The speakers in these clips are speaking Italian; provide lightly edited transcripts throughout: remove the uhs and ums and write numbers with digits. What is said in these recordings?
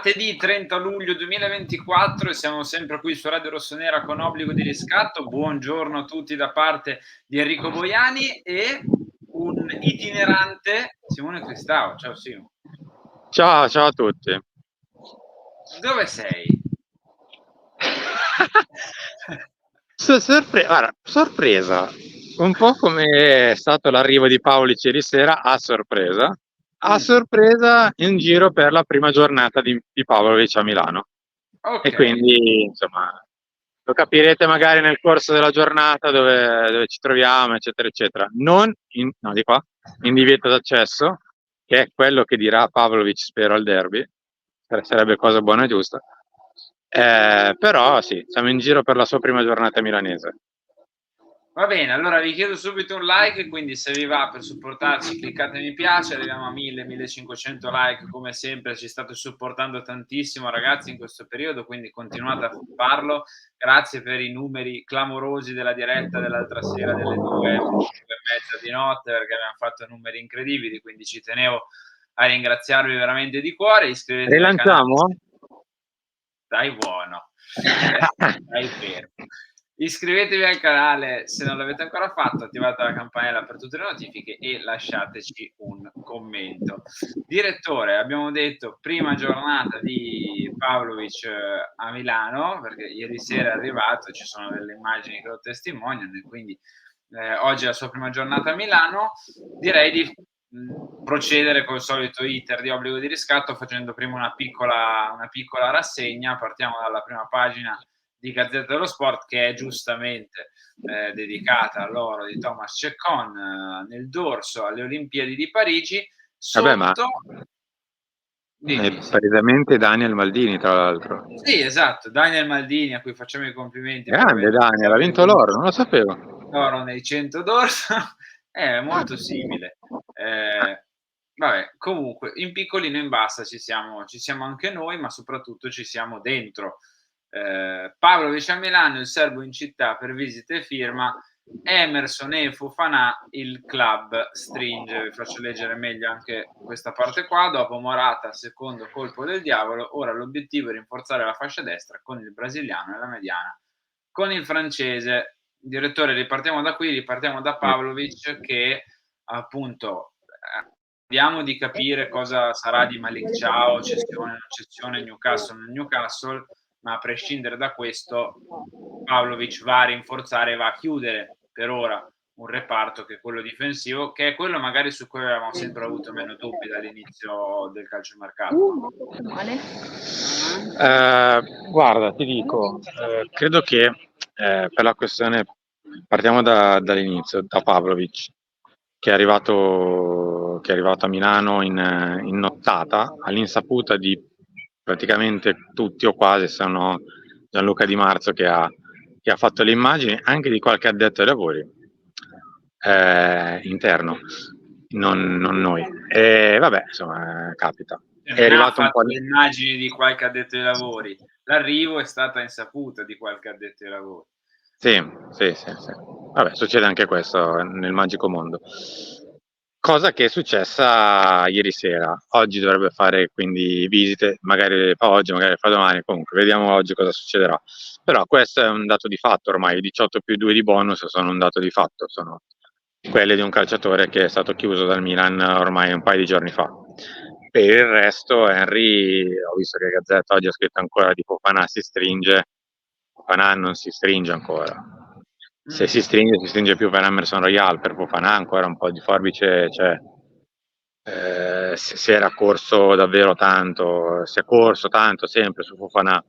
Martedì 30 luglio 2024 e siamo sempre qui su Radio Rossonera con Obbligo di riscatto. Buongiorno a tutti da parte di Enrico Boiani e un itinerante Simone Cristau. Ciao Simo. Ciao a tutti. Dove sei? Sorpresa, un po' come è stato l'arrivo di Paulic ieri sera, a sorpresa in giro per la prima giornata di Pavlovic a Milano. Ok. E quindi, insomma, lo capirete magari nel corso della giornata dove ci troviamo, eccetera, eccetera. Non di qua, in divieto d'accesso, che è quello che dirà Pavlovic, spero, al derby. Sarebbe cosa buona e giusta. Però sì, siamo in giro per la sua prima giornata milanese. Va bene, allora vi chiedo subito un like, quindi se vi va per supportarci cliccate mi piace, arriviamo a 1000-1500 like come sempre, ci state supportando tantissimo ragazzi in questo periodo, quindi continuate a farlo, grazie per i numeri clamorosi della diretta dell'altra sera delle 2:30 di notte, perché abbiamo fatto numeri incredibili, quindi ci tenevo a ringraziarvi veramente di cuore, iscrivetevi al canale. Rilanciamo? Dai buono, dai fermo. Iscrivetevi al canale se non l'avete ancora fatto, attivate la campanella per tutte le notifiche e lasciateci un commento. Direttore, abbiamo detto prima giornata di Pavlovic a Milano, perché ieri sera è arrivato, ci sono delle immagini che lo testimoniano e quindi oggi è la sua prima giornata a Milano. Direi di procedere col solito iter di Obbligo di riscatto facendo prima una piccola rassegna. Partiamo dalla prima pagina di Gazzetta dello Sport, che è giustamente dedicata all'oro di Thomas Ceccon, nel dorso alle Olimpiadi di Parigi. Sotto è palesemente Daniel Maldini, tra l'altro. Sì, esatto, Daniel Maldini, a cui facciamo i complimenti. Grande Daniel, ha vinto l'oro, non lo sapevo. L'oro nei 100 dorso, è molto simile. Vabbè, comunque, in piccolino in bassa ci siamo anche noi, ma soprattutto ci siamo dentro. Pavlovic a Milano, il serbo in città per visita e firma, Emerson e Fofana, il club stringe. Vi faccio leggere meglio anche questa parte qua. Dopo Morata, secondo colpo del diavolo, ora l'obiettivo è rinforzare la fascia destra con il brasiliano e la mediana con il francese. Direttore, ripartiamo da qui, ripartiamo da Pavlovic, che appunto vediamo di capire cosa sarà di Malick Thiaw, cessione, non cessione, Newcastle, non Newcastle, ma a prescindere da questo Pavlovic va a rinforzare, va a chiudere per ora un reparto che è quello difensivo, che è quello magari su cui avevamo sempre avuto meno dubbi dall'inizio del calciomercato. Guarda, ti dico, credo che per la questione, partiamo dall'inizio, da Pavlovic, che è arrivato a Milano in nottata, all'insaputa di praticamente tutti o quasi, se no Gianluca Di Marzo che ha fatto le immagini, anche di qualche addetto ai lavori interno, non noi. E vabbè, insomma, capita. È arrivato un po' le immagini di qualche addetto ai lavori. L'arrivo è stata insaputa di qualche addetto ai lavori. Sì. Vabbè, succede anche questo nel magico mondo. Cosa che è successa ieri sera. Oggi dovrebbe fare quindi visite, magari fa oggi, magari fa domani, comunque vediamo oggi cosa succederà. Però questo è un dato di fatto ormai, i 18 più 2 di bonus sono un dato di fatto, sono quelli di un calciatore che è stato chiuso dal Milan ormai un paio di giorni fa. Per il resto Henry, ho visto che Gazzetta oggi ha scritto ancora di Fofana si stringe, Fofana non si stringe ancora. Se si stringe più per Emerson Royal, per Fofana ancora un po' di forbice c'è. Si era corso davvero tanto, si è corso tanto sempre su Fofana,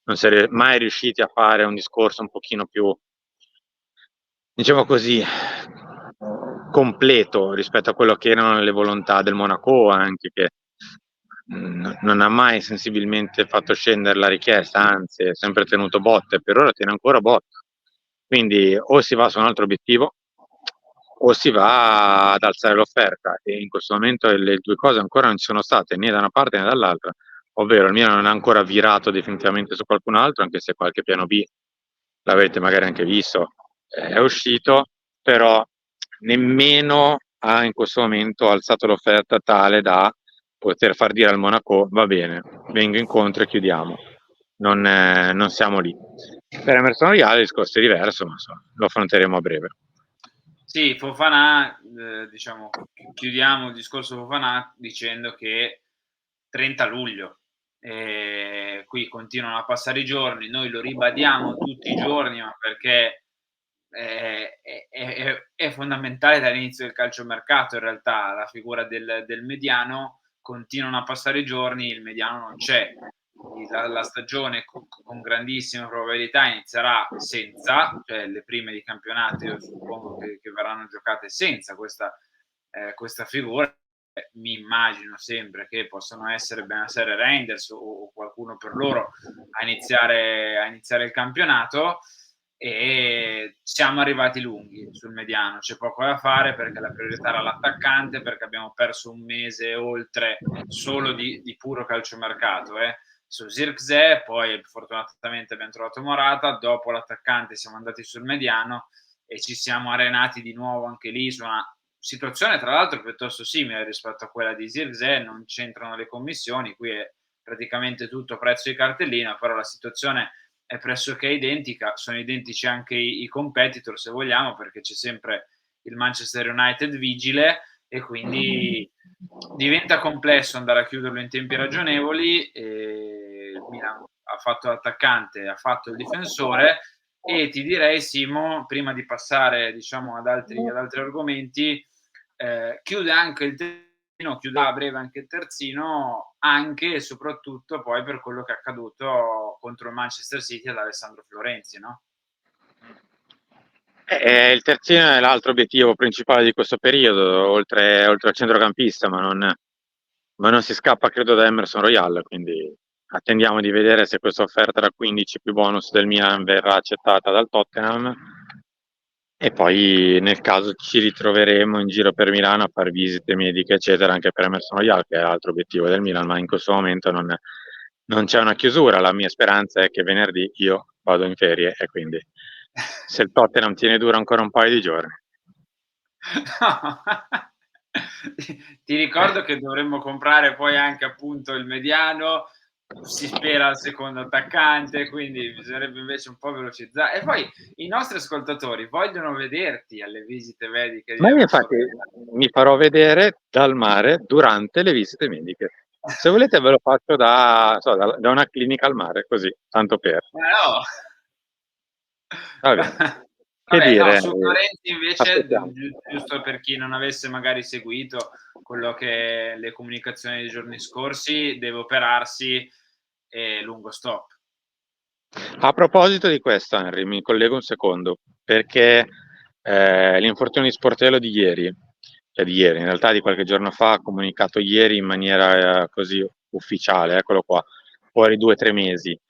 non si è mai riusciti a fare un discorso un pochino più, diciamo così, completo rispetto a quello che erano le volontà del Monaco, anche che non ha mai sensibilmente fatto scendere la richiesta, anzi è sempre tenuto botta e per ora tiene ancora botta. Quindi o si va su un altro obiettivo o si va ad alzare l'offerta, e in questo momento le due cose ancora non ci sono state né da una parte né dall'altra, ovvero il Milan non ha ancora virato definitivamente su qualcun altro, anche se qualche piano B l'avete magari anche visto, è uscito, però nemmeno ha in questo momento alzato l'offerta tale da poter far dire al Monaco va bene, vengo incontro e chiudiamo. Non siamo lì. Per Emerson Royale il discorso è diverso, ma insomma, lo affronteremo a breve. Sì, Fofana, diciamo, chiudiamo il discorso Fofana dicendo che 30 luglio, qui continuano a passare i giorni, noi lo ribadiamo tutti i giorni, ma perché è fondamentale dall'inizio del calciomercato in realtà, la figura del mediano, continuano a passare i giorni, il mediano non c'è. La stagione con grandissima probabilità inizierà senza, cioè le prime di campionato io suppongo che verranno giocate senza questa figura. Mi immagino sempre che possano essere Bennacer e Reinders o qualcuno per loro a iniziare il campionato, e siamo arrivati lunghi sul mediano, c'è poco da fare perché la priorità era l'attaccante, perché abbiamo perso un mese oltre solo di puro calciomercato, su Zirkzee, poi fortunatamente abbiamo trovato Morata, dopo l'attaccante siamo andati sul mediano e ci siamo arenati di nuovo anche lì su una situazione tra l'altro piuttosto simile rispetto a quella di Zirkzee, non c'entrano le commissioni, qui è praticamente tutto prezzo di cartellina, però la situazione è pressoché identica, sono identici anche i competitor se vogliamo, perché c'è sempre il Manchester United vigile e quindi diventa complesso andare a chiuderlo in tempi ragionevoli. Il Milan ha fatto l'attaccante, ha fatto il difensore e ti direi Simo, prima di passare diciamo ad altri argomenti, chiude anche il terzino, chiude a breve anche il terzino, anche e soprattutto poi per quello che è accaduto contro il Manchester City ad Alessandro Florenzi, no? Il terzino è l'altro obiettivo principale di questo periodo, oltre al centrocampista, ma non si scappa credo da Emerson Royal, quindi attendiamo di vedere se questa offerta da 15 più bonus del Milan verrà accettata dal Tottenham e poi nel caso ci ritroveremo in giro per Milano a fare visite mediche eccetera anche per Emerson Royal, che è l'altro obiettivo del Milan, ma in questo momento non c'è una chiusura. La mia speranza è che venerdì io vado in ferie e quindi se il Tottenham tiene duro ancora un paio di giorni. No. Ti ricordo che dovremmo comprare poi anche appunto il mediano, si spera al secondo attaccante, quindi bisognerebbe invece un po' velocizzare. E poi i nostri ascoltatori vogliono vederti alle visite mediche di Ma io Emerson infatti Royal. mi farò vedere dal mare durante le visite mediche. Se volete ve lo faccio da una clinica al mare, così, tanto per. Ma no. Va bene. Che Vabbè, no, dire, su Florenzi invece, aspettiamo. giusto per chi non avesse magari seguito quello che le comunicazioni dei giorni scorsi, deve operarsi e lungo stop. A proposito di questo, Henry, mi collego un secondo, perché l'infortunio di Sportello di ieri, in realtà di qualche giorno fa, ha comunicato ieri in maniera così ufficiale, eccolo qua, fuori 2 o 3 mesi,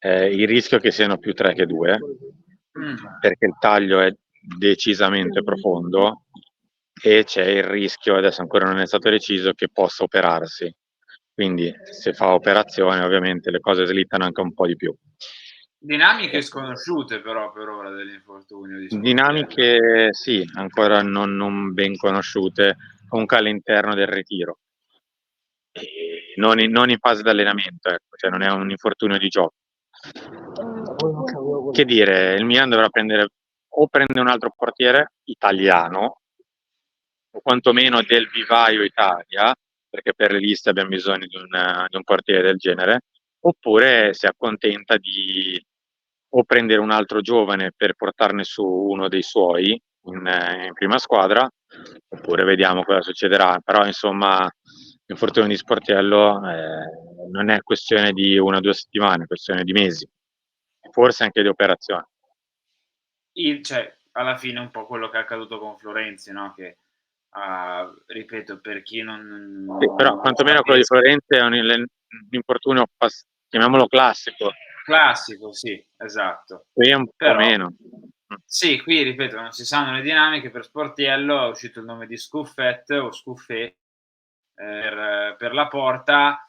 il rischio che siano più 3 che 2, perché il taglio è decisamente profondo e c'è il rischio, adesso ancora non è stato deciso, che possa operarsi. Quindi se fa operazione ovviamente le cose slittano anche un po' di più. Dinamiche sconosciute però per ora dell'infortunio di Sportiello. Dinamiche sì, ancora non ben conosciute, comunque all'interno del ritiro. E non in fase di allenamento, ecco, cioè non è un infortunio di gioco. Che dire, il Milan dovrà prende un altro portiere italiano, o quantomeno del vivaio Italia, perché per le liste abbiamo bisogno di un portiere del genere, oppure si accontenta di o prendere un altro giovane per portarne su uno dei suoi in prima squadra, oppure vediamo cosa succederà. Però insomma l'infortunio di Sportiello non è questione di 1 o 2 settimane, è questione di mesi, forse anche di operazioni. Cioè, alla fine un po' quello che è accaduto con Florenzi, no? Che ripeto, per chi Sì, però non quantomeno quello di sapesse, Florenzi è un infortunio, chiamiamolo classico, classico, sì, esatto. qui è un po' Però meno. sì, qui ripeto, non si sanno le dinamiche. Per Sportiello è uscito il nome di Scuffet o Scuffet per la porta.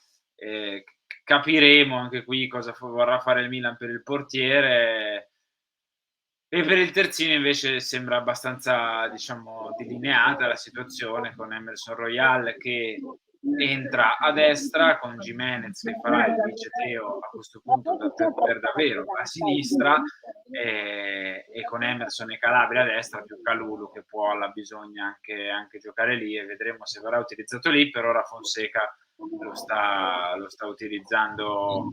Capiremo anche qui cosa vorrà fare il Milan per il portiere. E per il terzino invece sembra abbastanza, diciamo, delineata la situazione con Emerson Royal che entra a destra, con Giménez che farà il vice Theo a questo punto per davvero a sinistra, e con Emerson e Calabria a destra, più Kalulu che può alla bisogna anche giocare lì, e vedremo se verrà utilizzato lì. Per ora Fonseca lo sta utilizzando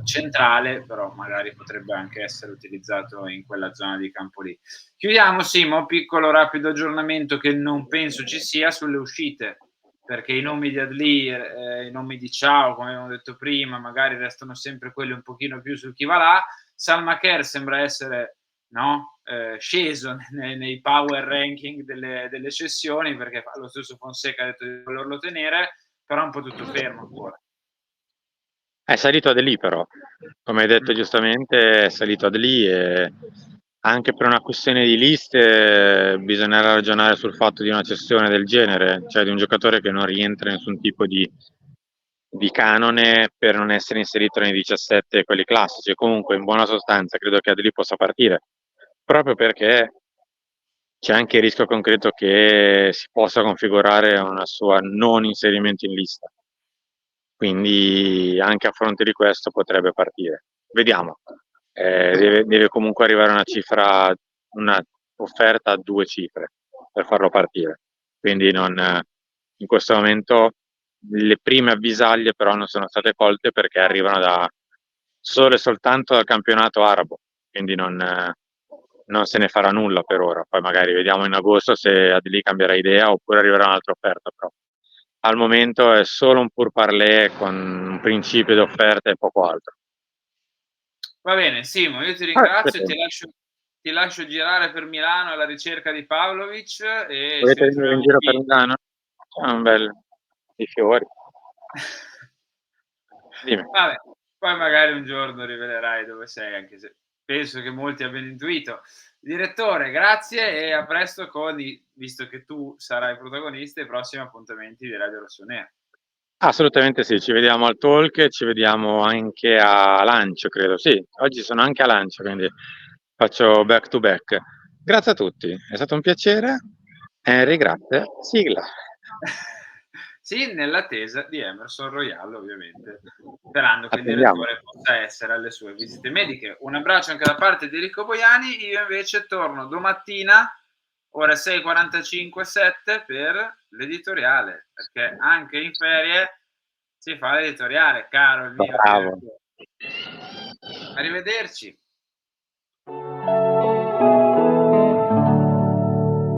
centrale, però magari potrebbe anche essere utilizzato in quella zona di campo lì. Chiudiamo, Simo, piccolo rapido aggiornamento che non penso ci sia sulle uscite, perché i nomi di Adli, i nomi di Ciao, come abbiamo detto prima, magari restano sempre quelli un pochino più sul chi va là. Salma Kerr sembra essere, no, sceso nei power ranking delle cessioni, perché lo stesso Fonseca ha detto di volerlo tenere, però è un po' tutto fermo ancora. È salito ad lì però, come hai detto giustamente, è salito ad lì e anche per una questione di liste bisognerà ragionare sul fatto di una cessione del genere, cioè di un giocatore che non rientra in nessun tipo di canone per non essere inserito nei 17 quelli classici. Comunque, in buona sostanza, credo che Adli possa partire, proprio perché c'è anche il rischio concreto che si possa configurare una sua non inserimento in lista. Quindi anche a fronte di questo potrebbe partire. Vediamo. Deve comunque arrivare una offerta a 2 cifre per farlo partire. Quindi in questo momento le prime avvisaglie però non sono state colte perché arrivano solo e soltanto dal campionato arabo, quindi non se ne farà nulla per ora. Poi magari vediamo in agosto se Adli cambierà idea oppure arriverà un'altra offerta. Però al momento è solo un pourparlers con un principio di offerta e poco altro. Va bene, Simo, io ti Ah, ringrazio, ti lascio girare per Milano alla ricerca di Pavlovic e ci volete venire in ritroviamo giro per qui. Milano? C'è un bel i fiori. Dimmi. Vabbè, poi magari un giorno rivelerai dove sei, anche se penso che molti abbiano intuito. Direttore, grazie e a presto visto che tu sarai protagonista, i prossimi appuntamenti di Radio Rossonera. Assolutamente sì, ci vediamo al talk, ci vediamo anche a Lancio, credo. Sì, oggi sono anche a Lancio, quindi faccio back to back. Grazie a tutti, è stato un piacere. Henry, grazie. Sigla. Sì, nell'attesa di Emerson Royal, ovviamente, sperando che il Attendiamo. direttore possa essere alle sue visite mediche. Un abbraccio anche da parte di Enrico Boiani, io invece torno domattina, ore 6:45, 7, per l'editoriale, perché anche in ferie si fa l'editoriale, caro il mio Bravo. direttore. Arrivederci.